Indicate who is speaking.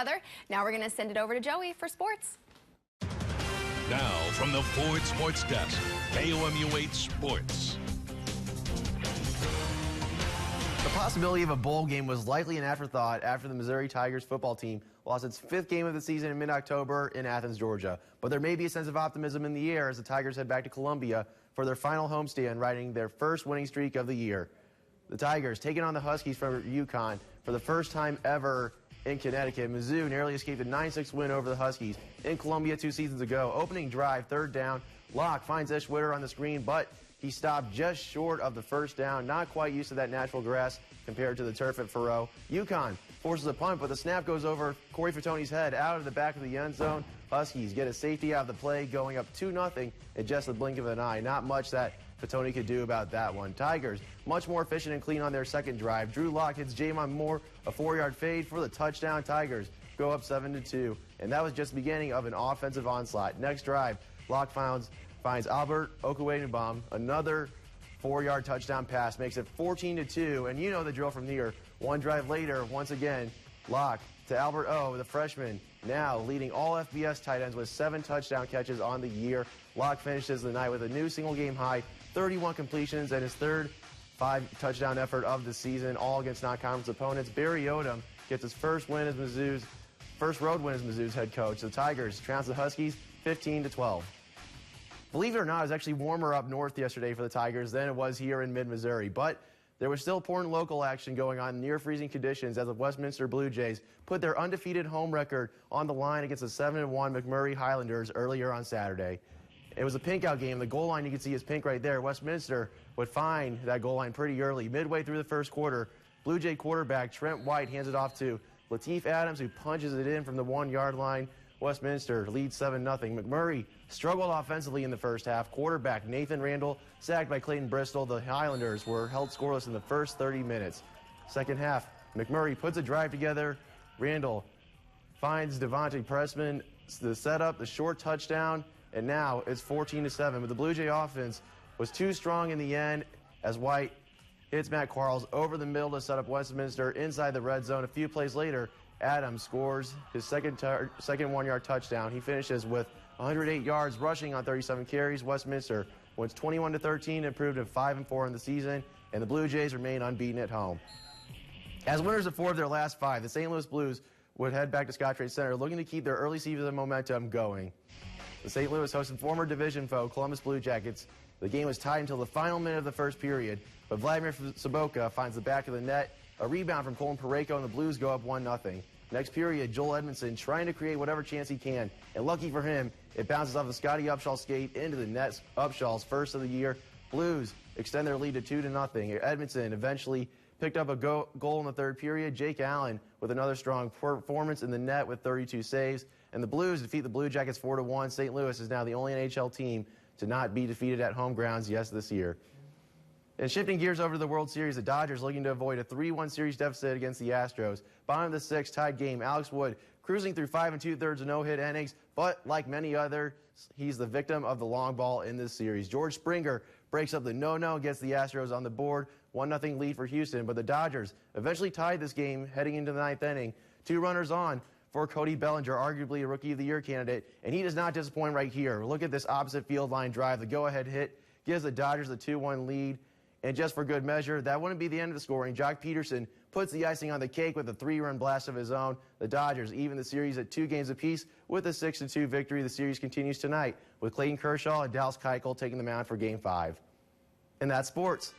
Speaker 1: weather. Now we're going to send it over to Joey for sports.
Speaker 2: Now from the Ford Sports Desk, KOMU 8 Sports.
Speaker 3: The possibility of a bowl game was likely an afterthought after the Missouri Tigers football team lost its 5th game of the season in mid-October in Athens, Georgia. But there may be a sense of optimism in the air as the Tigers head back to Columbia for their final homestand, riding their first winning streak of the year. The Tigers taking on the Huskies from UCONN for the first time ever in Connecticut. Mizzou narrowly escaped a 9-6 win over the Huskies in Columbia 2 seasons ago. Opening drive, 3rd down. Locke finds Ish Witter on the screen, but he stopped just short of the 1st down. Not quite used to that natural grass compared to the turf at Faroe. UConn forces a punt, but the snap goes over Corey Fatoni's head out of the back of the end zone. Huskies get a safety out of the play, going up 2-0 in just the blink of an eye. Not much that Fatoni could do about that one. Tigers much more efficient and clean on their second drive. Drew Locke hits Jamon Moore, a 4-yard fade for the touchdown. Tigers go up 7-2, and that was just the beginning of an offensive onslaught. Next drive, Locke finds Albert Okwuegbunam, another 4-yard touchdown pass, makes it 14-2, and you know the drill from here. One drive later, once again, Locke to Albert O, the freshman, now leading all FBS tight ends with 7 touchdown catches on the year. Locke finishes the night with a new single-game high, 31 completions, and his third 5-touchdown effort of the season, all against non-conference opponents. Barry Odom gets his first road win as Mizzou's head coach. The Tigers trounce the Huskies 15-12. Believe it or not, it was actually warmer up north yesterday for the Tigers than it was here in mid-Missouri, but there was still important local action going on, near freezing conditions, as the Westminster Blue Jays put their undefeated home record on the line against the 7-1 McMurray Highlanders earlier on Saturday. It was a pink-out game. The goal line, you can see, is pink right there. Westminster would find that goal line pretty early. Midway through the first quarter, Blue Jay quarterback Trent White hands it off to Lateef Adams, who punches it in from the 1-yard line. Westminster leads 7-0. McMurray struggled offensively in the first half. Quarterback Nathan Randall sacked by Clayton Bristol. The Highlanders were held scoreless in the first 30 minutes. Second half, McMurray puts a drive together. Randall finds Devontae Pressman, the setup, the short touchdown, and now it's 14-7. But the Blue Jay offense was too strong in the end as White hits Matt Quarles over the middle to set up Westminster inside the red zone. A few plays later, Adams scores his second 1-yard touchdown. He finishes with 108 yards rushing on 37 carries. Westminster wins 21-13, improved to 5-4 in the season, and the Blue Jays remain unbeaten at home. As winners of 4 of their last 5, the St. Louis Blues would head back to Scottrade Center looking to keep their early season momentum going. The St. Louis hosted former division foe Columbus Blue Jackets. The game was tied until the final minute of the first period, but Vladimir Sobotka finds the back of the net. A rebound from Colin Parayko, and the Blues go up 1-0. Next period, Joel Edmondson trying to create whatever chance he can, and lucky for him, it bounces off the Scotty Upshaw skate into the net. Upshaw's first of the year. Blues extend their lead to 2-0. Edmondson eventually picked up a goal in the third period. Jake Allen with another strong performance in the net with 32 saves, and the Blues defeat the Blue Jackets 4-1. St. Louis is now the only NHL team to not be defeated at home grounds this year. And shifting gears over to the World Series, the Dodgers looking to avoid a 3-1 series deficit against the Astros. Bottom of the 6th, tied game. Alex Wood cruising through 5 2/3 no-hit innings, but like many others, he's the victim of the long ball in this series. George Springer breaks up the no-no, gets the Astros on the board. 1-0 lead for Houston, but the Dodgers eventually tied this game heading into the 9th inning. 2 runners on for Cody Bellinger, arguably a Rookie of the Year candidate, and he does not disappoint right here. Look at this opposite field line drive. The go-ahead hit gives the Dodgers a 2-1 lead. And just for good measure, that wouldn't be the end of the scoring. Jock Peterson puts the icing on the cake with a 3-run blast of his own. The Dodgers even the series at 2 games apiece with a 6-2 victory. The series continues tonight with Clayton Kershaw and Dallas Keuchel taking the mound for Game 5. And that's sports.